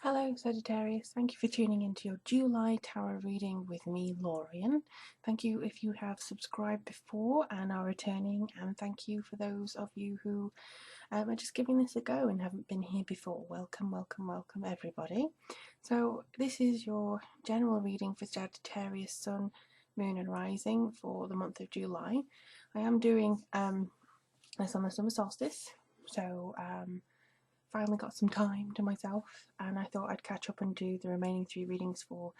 Hello Sagittarius, thank you for tuning into your July tarot reading with me, Lorien. Thank you if you have subscribed before and are returning, and thank you for those of you who are just giving this a go and haven't been here before. Welcome, welcome, welcome everybody. So this is your general reading for Sagittarius Sun, Moon and Rising for the month of July. I am doing this on the summer solstice, so finally got some time to myself, and I thought I'd catch up and do the remaining 3 readings for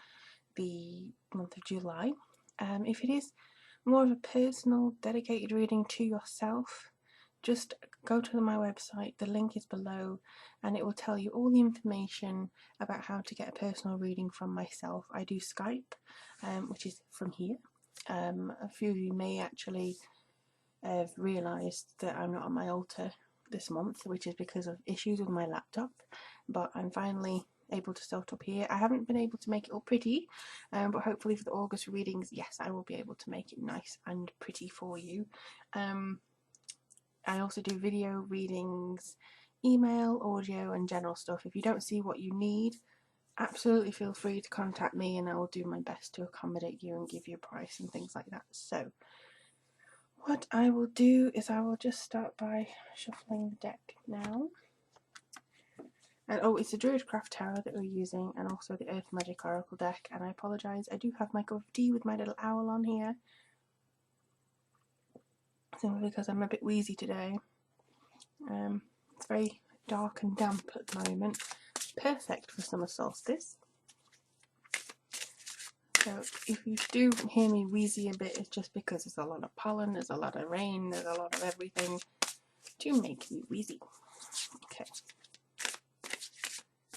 the month of July. If it is more of a personal, dedicated reading to yourself, just go to my website, the link is below, and it will tell you all the information about how to get a personal reading from myself. I do Skype, which is from here. A few of you may actually have realised that I'm not on my altar this month, which is because of issues with my laptop, but I'm finally able to start up here. I haven't been able to make it all pretty, but hopefully for the August readings, yes, I will be able to make it nice and pretty for you. I also do video readings, email, audio and general stuff. If you don't see what you need, absolutely feel free to contact me and I will do my best to accommodate you and give you a price and things like that. So what I will do is I will just start by shuffling the deck now. And oh, it's the Druidcraft Tarot that we're using, and also the Earth Magic Oracle deck. And I apologise, I do have my cup of tea with my little owl on here, simply because I'm a bit wheezy today. It's very dark and damp at the moment. Perfect for summer solstice. So if you do hear me wheezy a bit, it's just because there's a lot of pollen, there's a lot of rain, there's a lot of everything to make me wheezy. Okay.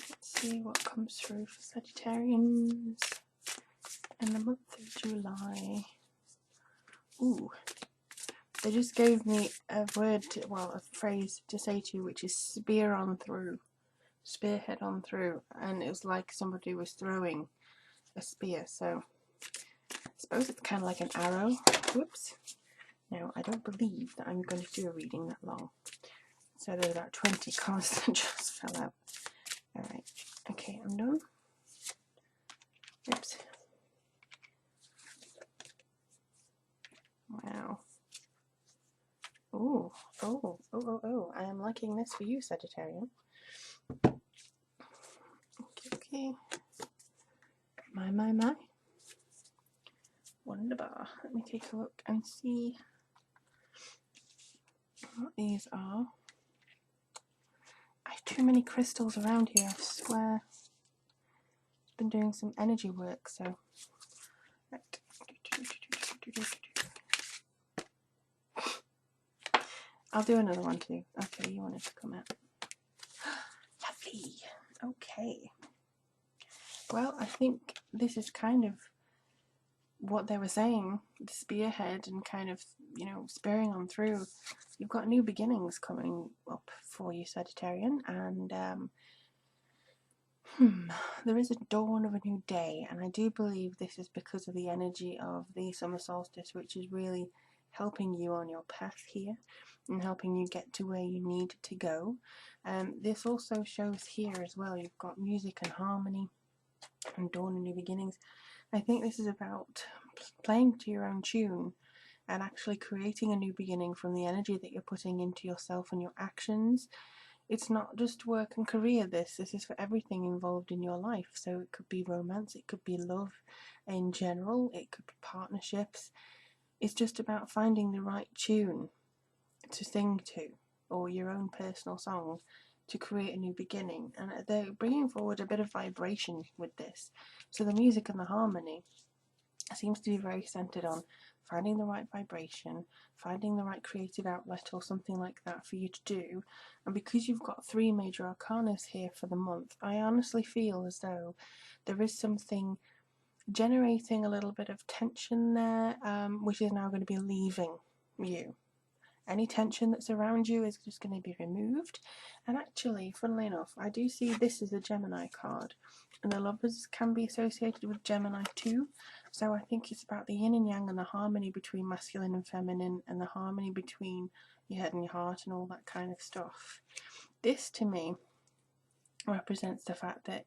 Let's see what comes through for Sagittarians in the month of July. Ooh. They just gave me a word, a phrase to say to you, which is spear on through. Spearhead on through. And it was like somebody was throwing a spear, so I suppose it's kind of like an arrow. Whoops. Now, I don't believe that I'm going to do a reading that long. So there's about 20 cards that just fell out. Alright, okay, I'm done. Oops. Wow. Oh, I am liking this for you, Sagittarian. Okay. My. Wonderbar. Let me take a look and see what these are. I have too many crystals around here, I swear. I've been doing some energy work, so. Right. I'll do another one too. Okay, you wanted to come out. Lovely. Okay. Well, I think this is kind of what they were saying, the spearhead and kind of, spearing on through. You've got new beginnings coming up for you, Sagittarian, and there is a dawn of a new day, and I do believe this is because of the energy of the summer solstice, which is really helping you on your path here and helping you get to where you need to go. This also shows here as well, you've got music and harmony and dawn and new beginnings. I think this is about playing to your own tune and actually creating a new beginning from the energy that you're putting into yourself and your actions. It's not just work and career, this is for everything involved in your life. So it could be romance, it could be love in general, it could be partnerships. It's just about finding the right tune to sing to, or your own personal song to create a new beginning. And they're bringing forward a bit of vibration with this. So the music and the harmony seems to be very centered on finding the right vibration, finding the right creative outlet or something like that for you to do. And because you've got 3 major arcanas here for the month, I honestly feel as though there is something generating a little bit of tension there, which is now going to be leaving you. Any tension that's around you is just going to be removed. And actually, funnily enough, I do see this as a Gemini card, and the lovers can be associated with Gemini too. So I think it's about the yin and yang and the harmony between masculine and feminine, and the harmony between your head and your heart and all that kind of stuff. This to me represents the fact that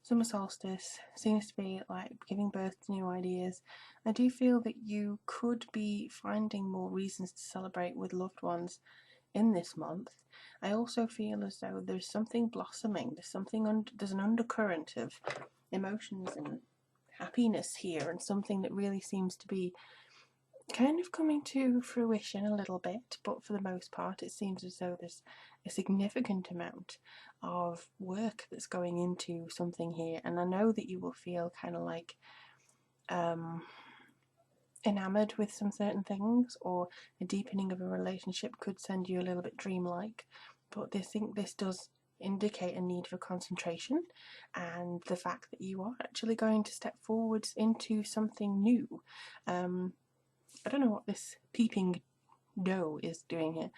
summer solstice seems to be like giving birth to new ideas. I do feel that you could be finding more reasons to celebrate with loved ones in this month. I also feel as though there's something blossoming. There's an undercurrent of emotions and happiness here, and something that really seems to be kind of coming to fruition a little bit, but for the most part it seems as though there's a significant amount of work that's going into something here. And I know that you will feel kind of like enamored with some certain things, or a deepening of a relationship could send you a little bit dreamlike, but I think this does indicate a need for concentration, and the fact that you are actually going to step forwards into something new. I don't know what this peeping doe is doing here,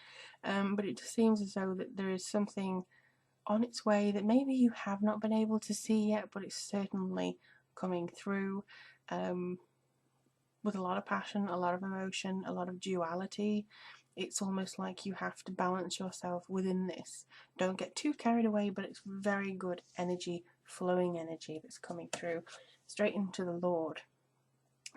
but it just seems as though that there is something on its way that maybe you have not been able to see yet, but it's certainly coming through, with a lot of passion, a lot of emotion, a lot of duality. It's almost like you have to balance yourself within this. Don't get too carried away, but it's very good energy, flowing energy that's coming through straight into the Lord.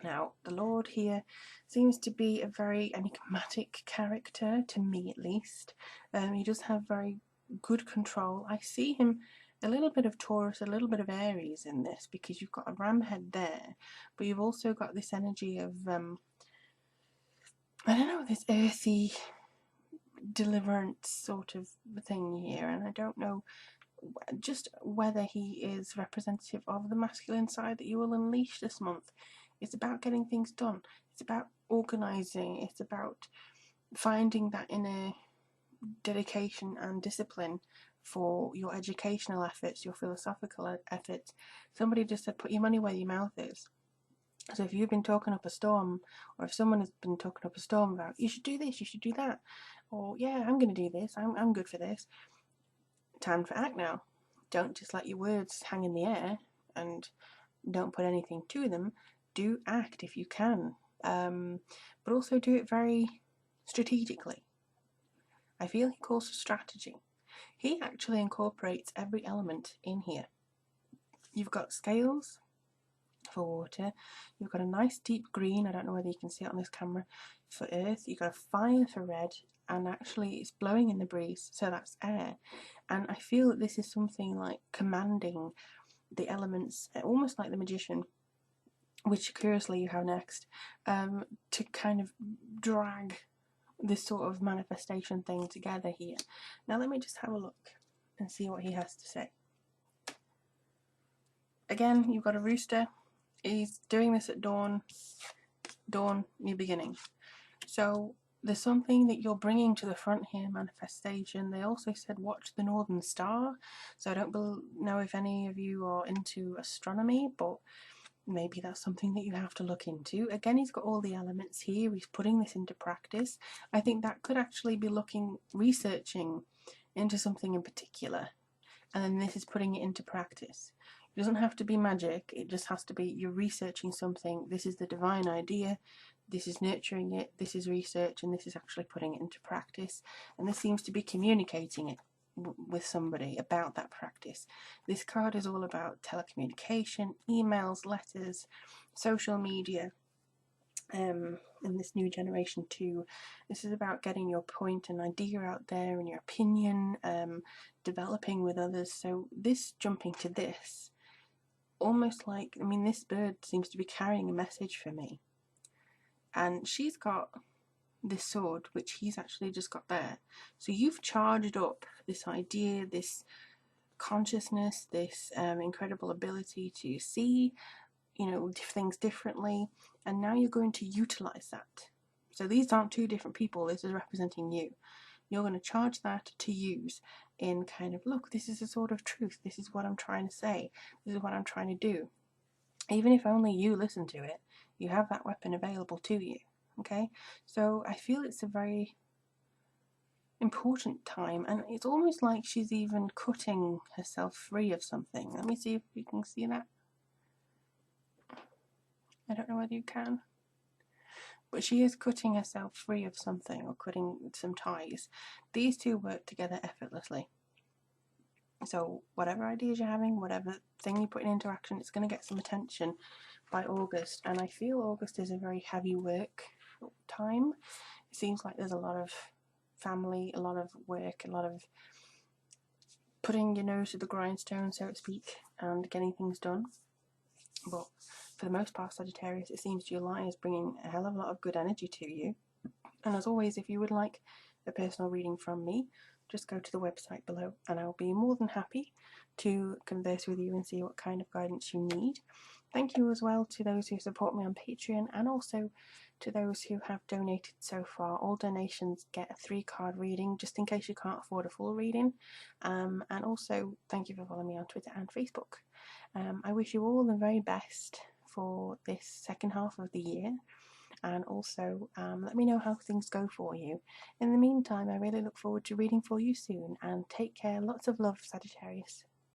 Now, the Lord here seems to be a very enigmatic character, to me at least. He does have very good control. I see him a little bit of Taurus, a little bit of Aries in this, because you've got a ram head there, but you've also got this energy of, I don't know, this earthy deliverance sort of thing here, and I don't know just whether he is representative of the masculine side that you will unleash this month. It's about getting things done. It's about organising. It's about finding that inner dedication and discipline for your educational efforts, your philosophical efforts. Somebody just said, put your money where your mouth is. So if you've been talking up a storm, or if someone has been talking up a storm about, you should do this, you should do that, or yeah, I'm going to do this, I'm good for this, time to act now. Don't just let your words hang in the air and don't put anything to them. Do act if you can, but also do it very strategically. I feel he calls for strategy. He actually incorporates every element in here. You've got scales for water, you've got a nice deep green, I don't know whether you can see it on this camera, for earth, you've got a fire for red, and actually it's blowing in the breeze, so that's air. And I feel that this is something like commanding the elements, almost like the magician, which curiously you have next, to kind of drag this sort of manifestation thing together here. Now let me just have a look and see what he has to say. Again, you've got a rooster. He's doing this at dawn, new beginning. So there's something that you're bringing to the front here, manifestation. They also said watch the northern star, so I don't know if any of you are into astronomy, but maybe that's something that you have to look into. Again, he's got all the elements here, he's putting this into practice. I think that could actually be researching into something in particular, and then this is putting it into practice. It doesn't have to be magic, it just has to be you're researching something. This is the divine idea, this is nurturing it, this is research, and this is actually putting it into practice. And this seems to be communicating it with somebody about that practice. This card is all about telecommunication, emails, letters, social media. In this new generation too, this is about getting your point and idea out there and your opinion, developing with others. So this jumping to this, almost like, I mean, this bird seems to be carrying a message for me, and she's got this sword which he's actually just got there. So you've charged up this idea, this consciousness, this incredible ability to see, you know, things differently, and now you're going to utilize that. So these aren't two different people, this is representing you. You're going to charge that to use in kind of, look, this is a sort of truth, this is what I'm trying to say, this is what I'm trying to do. Even if only you listen to it, you have that weapon available to you. Okay, so I feel it's a very important time, and it's almost like she's even cutting herself free of something. Let me see if you can see that. I don't know whether you can, but she is cutting herself free of something, or cutting some ties. These two work together effortlessly. So whatever ideas you're having, whatever thing you're putting into action, it's going to get some attention by August. And I feel August is a very heavy work time. It seems like there's a lot of family, a lot of work, a lot of putting your nose to the grindstone, so to speak, and getting things done. But for the most part, Sagittarius, it seems July is bringing a hell of a lot of good energy to you. And as always, if you would like a personal reading from me, just go to the website below and I'll be more than happy to converse with you and see what kind of guidance you need. Thank you as well to those who support me on Patreon, and also to those who have donated so far. All donations get a 3-card reading, just in case you can't afford a full reading. And also, thank you for following me on Twitter and Facebook. I wish you all the very best for this second half of the year, and also let me know how things go for you. In the meantime, I really look forward to reading for you soon, and take care. Lots of love, Sagittarius.